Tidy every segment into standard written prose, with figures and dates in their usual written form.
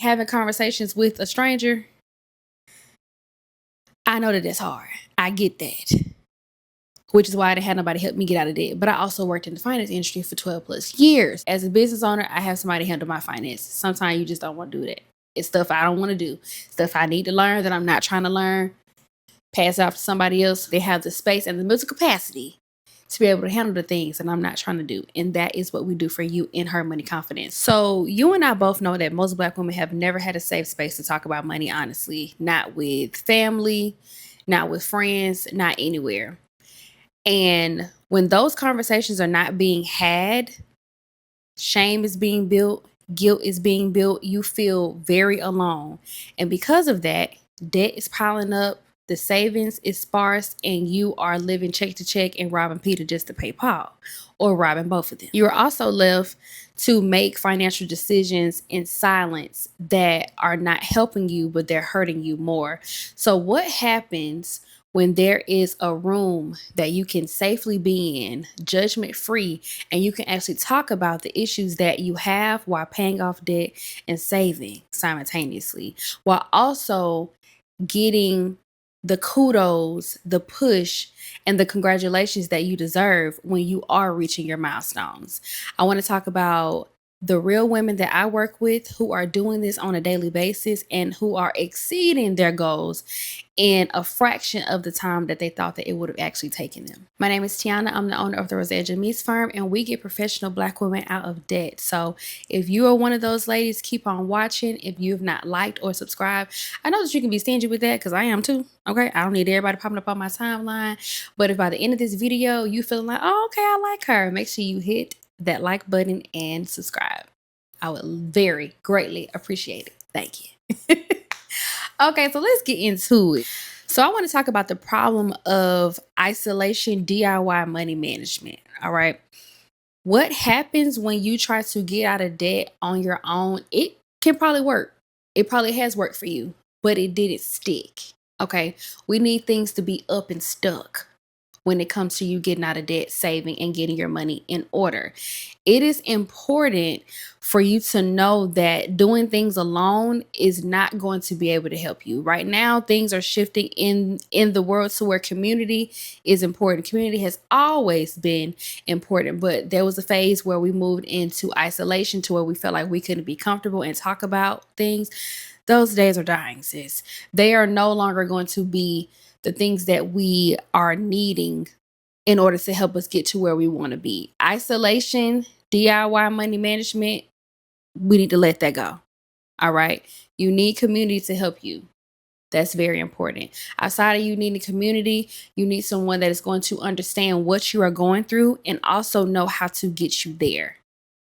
having conversations with a stranger, I know that that's hard. I get that. Which is why I didn't have nobody help me get out of debt. But I also worked in the finance industry for 12 plus years. As a business owner, I have somebody handle my finances. Sometimes you just don't want to do that. It's stuff I don't want to do. Stuff I need to learn that I'm not trying to learn. Pass it off to somebody else. They have the space and the mental capacity to be able to handle the things that I'm not trying to do. And that is what we do for you in Her Money Confidence. So you and I both know that most Black women have never had a safe space to talk about money honestly. Not with family, not with friends, not anywhere. And when those conversations are not being had, shame is being built, guilt is being built, you feel very alone. And because of that, debt is piling up, the savings is sparse, and you are living check to check and robbing Peter just to pay Paul, or robbing both of them. You are also left to make financial decisions in silence that are not helping you, but they're hurting you more. So what happens when there is a room that you can safely be in, judgment free, and you can actually talk about the issues that you have while paying off debt and saving simultaneously, while also getting the kudos, the push, and the congratulations that you deserve when you are reaching your milestones? I want to talk about the real women that I work with who are doing this on a daily basis and who are exceeding their goals in a fraction of the time that they thought that it would have actually taken them. My name is Tiana. I'm the owner of the Rosette Jamise firm, and we get professional Black women out of debt. So if you are one of those ladies, keep on watching. If you've not liked or subscribed, I know that you can be stingy with that because I am too. Okay, I don't need everybody popping up on my timeline. But if by the end of this video you feeling like, oh, okay, I like her, make sure you hit that like button and subscribe. I would very greatly appreciate it. Thank you. Okay, so let's get into it. So I want to talk about the problem of isolation DIY money management. All right. What happens when you try to get out of debt on your own? It can probably work. It probably has worked for you, but it didn't stick. Okay. We need things to be up and stuck when it comes to you getting out of debt, saving, and getting your money in order. It is important for you to know that doing things alone is not going to be able to help you. Right now, things are shifting in the world to where community is important. Community has always been important, but there was a phase where we moved into isolation to where we felt like we couldn't be comfortable and talk about things. Those days are dying, sis. They are no longer going to be the things that we are needing in order to help us get to where we want to be. Isolation, DIY money management, we need to let that go. All right. You need community to help you. That's very important. Outside of you needing community, you need someone that is going to understand what you are going through and also know how to get you there.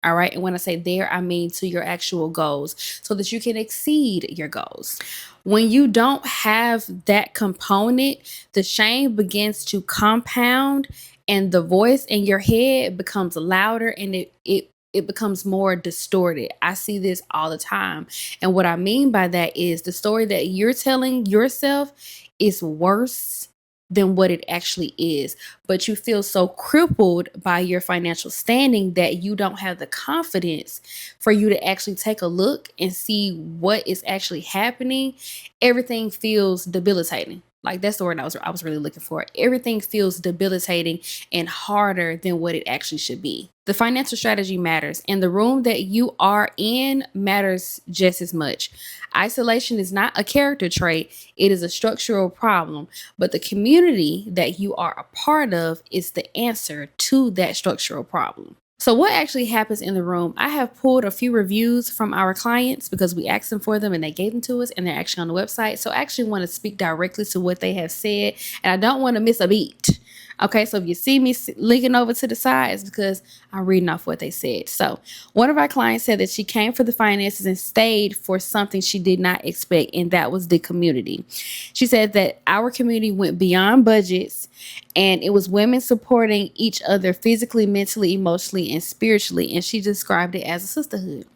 All right. And when I say there, I mean to your actual goals so that you can exceed your goals. When you don't have that component, the shame begins to compound and the voice in your head becomes louder and it becomes more distorted. I see this all the time. And what I mean by that is the story that you're telling yourself is worse than what it actually is. But you feel so crippled by your financial standing that you don't have the confidence for you to actually take a look and see what is actually happening. Everything feels debilitating. Like that's the word I was really looking for. Everything feels debilitating and harder than what it actually should be. The financial strategy matters, and the room that you are in matters just as much. Isolation is not a character trait, it is a structural problem, but the community that you are a part of is the answer to that structural problem. So what actually happens in the room? I have pulled a few reviews from our clients because we asked them for them and they gave them to us and they're actually on the website. So I actually want to speak directly to what they have said and I don't want to miss a beat. Okay, so if you see me linking over to the side, it's because I'm reading off what they said. So one of our clients said that she came for the finances and stayed for something she did not expect, and that was the community. She said that our community went beyond budgets, and it was women supporting each other physically, mentally, emotionally, and spiritually, and she described it as a sisterhood.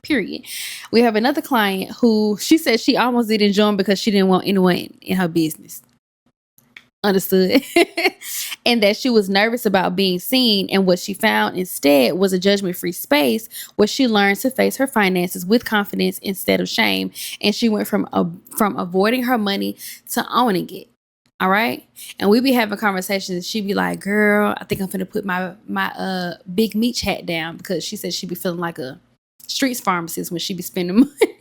Period. We have another client who she said she almost didn't join because she didn't want anyone in her business. Understood. And that she was nervous about being seen, and what she found instead was a judgment-free space where she learned to face her finances with confidence instead of shame, and she went from avoiding her money to owning it. All right. And we be having conversations, and she be like, girl, I think I'm gonna put my big meat hat down, because she said she be feeling like a streets pharmacist when she be spending money.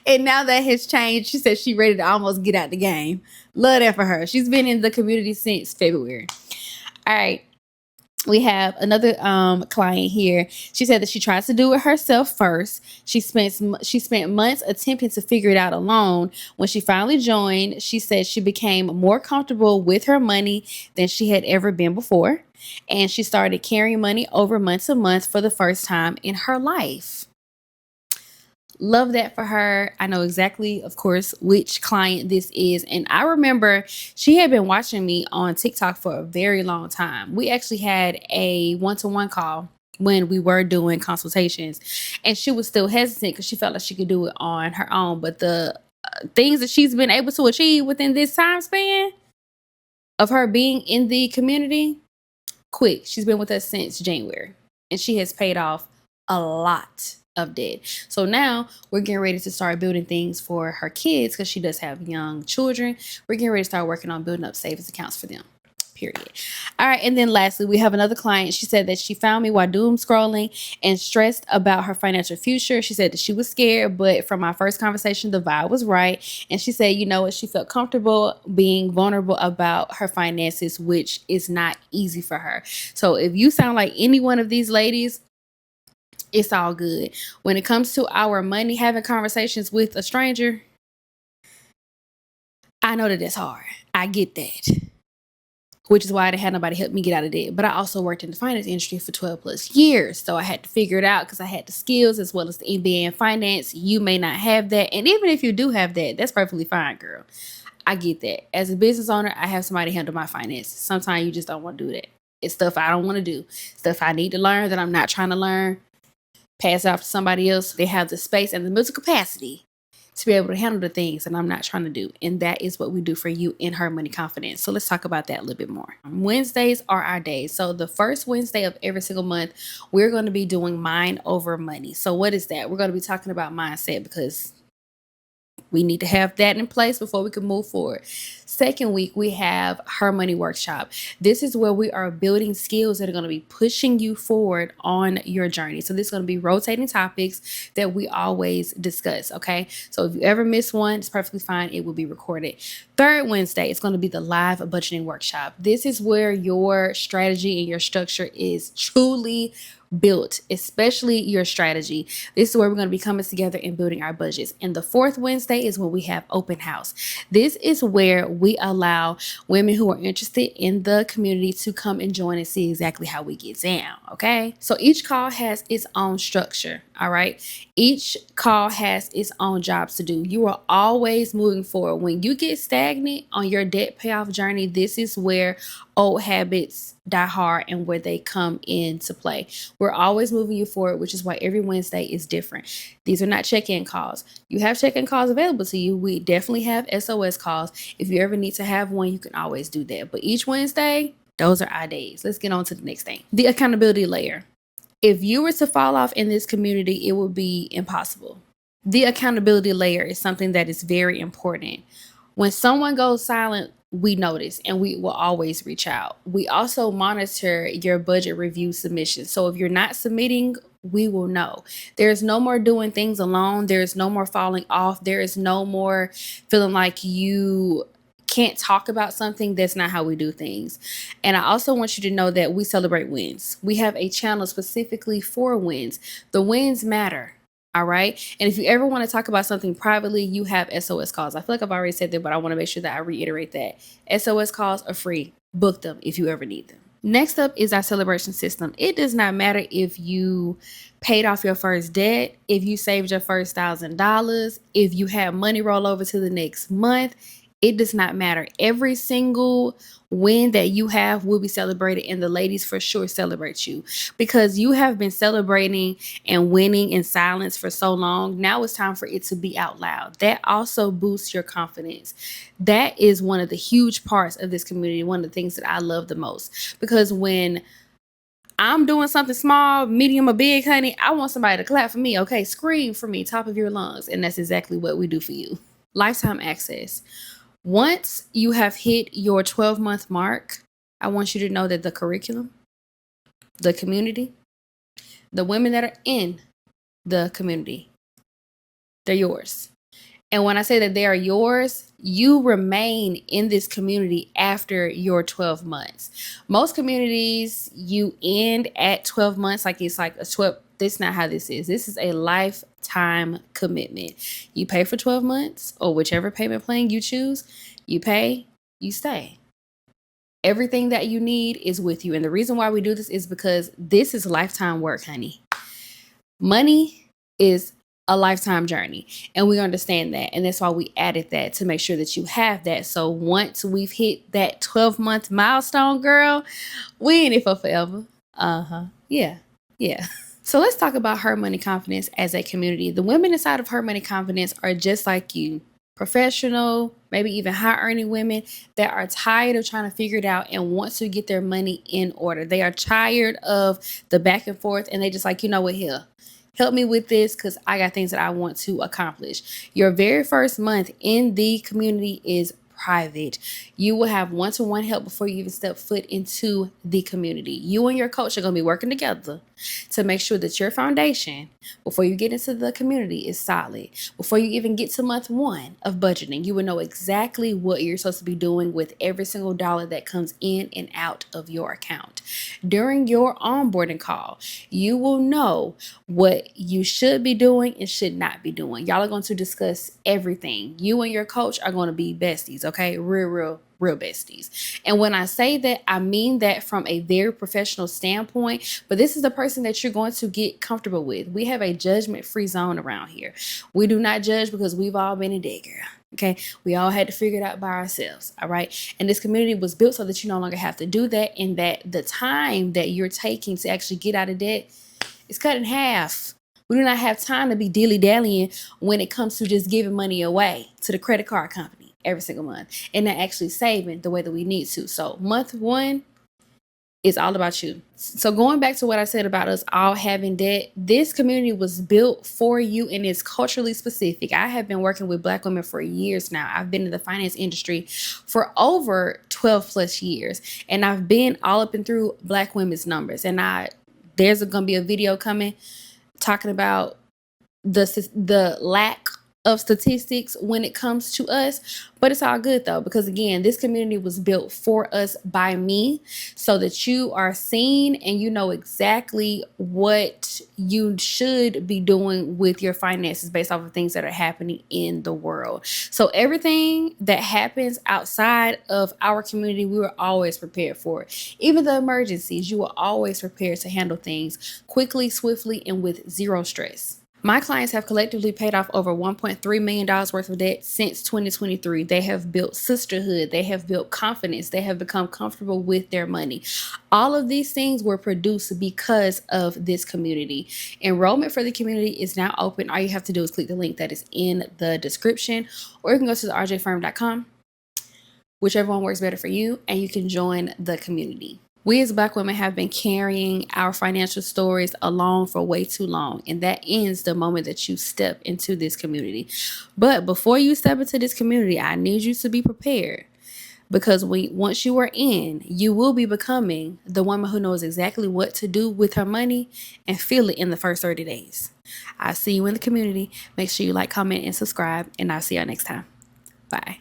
And now that has changed, she said she ready to almost get out the game. Love that for her. She's been in the community since February. All right. We have another client here. She said that she tries to do it herself first. She spent months attempting to figure it out alone. When she finally joined, she said she became more comfortable with her money than she had ever been before, and she started carrying money over months and months for the first time in her life. Love that for her. I know exactly, of course, which client this is. And I remember she had been watching me on TikTok for a very long time. We actually had a one-to-one call when we were doing consultations, and she was still hesitant because she felt like she could do it on her own. But the things that she's been able to achieve within this time span of her being in the community, quick. She's been with us since January, and she has paid off a lot of debt. So now we're getting ready to start building things for her kids, because she does have young children. We're getting ready to start working on building up savings accounts for them. Period. All right. And then lastly, we have another client. She said that she found me while doom scrolling and stressed about her financial future. She said that she was scared, but from my first conversation, the vibe was right. And she said, you know what, she felt comfortable being vulnerable about her finances, which is not easy for her. So if you sound like any one of these ladies, it's all good. When it comes to our money, having conversations with a stranger, I know that it's hard. I get that, which is why I didn't have nobody help me get out of debt. But I also worked in the finance industry for 12 plus years. So I had to figure it out, because I had the skills as well as the MBA in finance. You may not have that. And even if you do have that, that's perfectly fine, girl. I get that. As a business owner, I have somebody handle my finances. Sometimes you just don't want to do that. It's stuff I don't want to do. Stuff I need to learn that I'm not trying to learn. Pass it off to somebody else. They have the space and the mental capacity to be able to handle the things that I'm not trying to do. And that is what we do for you in Her Money Confidence. So let's talk about that a little bit more. Wednesdays are our days. So the first Wednesday of every single month, we're going to be doing mind over money. So what is that? We're going to be talking about mindset, because we need to have that in place before we can move forward. Second week, we have Her Money Workshop. This is where we are building skills that are going to be pushing you forward on your journey. So this is going to be rotating topics that we always discuss, okay? So if you ever miss one, it's perfectly fine. It will be recorded. Third Wednesday, it's going to be the live budgeting workshop. This is where your strategy and your structure is truly built, especially your strategy. This is where we're going to be coming together and building our budgets. And the fourth Wednesday is when we have open house. This is where we allow women who are interested in the community to come and join and see exactly how we get down. Okay. So each call has its own structure. All right. Each call has its own jobs to do. You are always moving forward. When you get stagnant on your debt payoff journey, this is where old habits die hard and where they come into play. We're always moving you forward, which is why every Wednesday is different. These are not check-in calls. You have check-in calls available to you. We definitely have SOS calls. If you ever need to have one, you can always do that. But each Wednesday, those are our days. Let's get on to the next thing. The accountability layer. If you were to fall off in this community, it would be impossible. The accountability layer is something that is very important. When someone goes silent, we notice, and we will always reach out. We also monitor your budget review submissions. So if you're not submitting, we will know. There's no more doing things alone. There's no more falling off. There is no more feeling like you can't talk about something. That's not how we do things. And I also want you to know that we celebrate wins. We have a channel specifically for wins. The wins matter. All right. And if you ever want to talk about something privately, you have SOS calls. I feel like I've already said that, but I want to make sure that I reiterate that. SOS calls are free. Book them if you ever need them. Next up is our celebration system. It does not matter if you paid off your first debt, if you saved your first $1,000, if you have money roll over to the next month. It does not matter. Every single win that you have will be celebrated, and the ladies for sure celebrate you because you have been celebrating and winning in silence for so long. Now it's time for it to be out loud. That also boosts your confidence. That is one of the huge parts of this community, one of the things that I love the most, because when I'm doing something small, medium, or big, honey, I want somebody to clap for me. Okay, scream for me, top of your lungs. And that's exactly what we do for you. Lifetime access. Once you have hit your 12-month mark, I want you to know that the curriculum, the community, the women that are in the community, they're yours. And when I say that they are yours, you remain in this community after your 12 months. Most communities, you end at 12 months, like it's like a 12. That's not how this is. This is a lifetime commitment. You pay for 12 months or whichever payment plan you choose. You pay, you stay. Everything that you need is with you. And the reason why we do this is because this is lifetime work, honey. Money is a lifetime journey, and we understand that, and that's why we added that to make sure that you have that. So once we've hit that 12-month milestone, girl, we in it for forever. Yeah. So let's talk about Her Money Confidence as a community. The women inside of Her Money Confidence are just like you, professional, maybe even high earning women that are tired of trying to figure it out and want to get their money in order. They are tired of the back and forth, and they just like, you know what, here, help me with this because I got things that I want to accomplish. Your very first month in the community is private. You will have one-to-one help before you even step foot into the community. You and your coach are going to be working together to make sure that your foundation before you get into the community is solid. Before you even get to month 1 of budgeting, you will know exactly what you're supposed to be doing with every single dollar that comes in and out of your account. During your onboarding call, you will know what you should be doing and should not be doing. Y'all are going to discuss everything. You and your coach are going to be besties, okay? Real besties. And when I say that, I mean that from a very professional standpoint, but this is the person that you're going to get comfortable with. We have a judgment-free zone around here. We do not judge because we've all been in debt, girl. Okay, we all had to figure it out by ourselves. All right. And this community was built so that you no longer have to do that, and that the time that you're taking to actually get out of debt is cut in half. We do not have time to be dilly-dallying when it comes to just giving money away to the credit card company every single month and not actually saving the way that we need to. So month 1 is all about you. So going back to what I said about us all having debt, this community was built for you and is culturally specific. I have been working with Black women for years now. I've been in the finance industry for over 12 plus years, and I've been all up and through Black women's numbers. And there's going to be a video coming talking about the lack of statistics when it comes to us, but it's all good though, because again, this community was built for us by me so that you are seen and you know exactly what you should be doing with your finances based off of things that are happening in the world. So everything that happens outside of our community, we were always prepared for it. Even the emergencies, you were always prepared to handle things quickly, swiftly, and with zero stress. My clients have collectively paid off over $1.3 million worth of debt since 2023. They have built sisterhood. They have built confidence. They have become comfortable with their money. All of these things were produced because of this community. Enrollment for the community is now open. All you have to do is click the link that is in the description, or you can go to therjfirm.com, whichever one works better for you, and you can join the community. We as Black women have been carrying our financial stories along for way too long, and that ends the moment that you step into this community. But before you step into this community, I need you to be prepared, because once you are in, you will be becoming the woman who knows exactly what to do with her money and feel it in the first 30 days. I'll see you in the community. Make sure you like, comment, and subscribe, and I'll see y'all next time. Bye.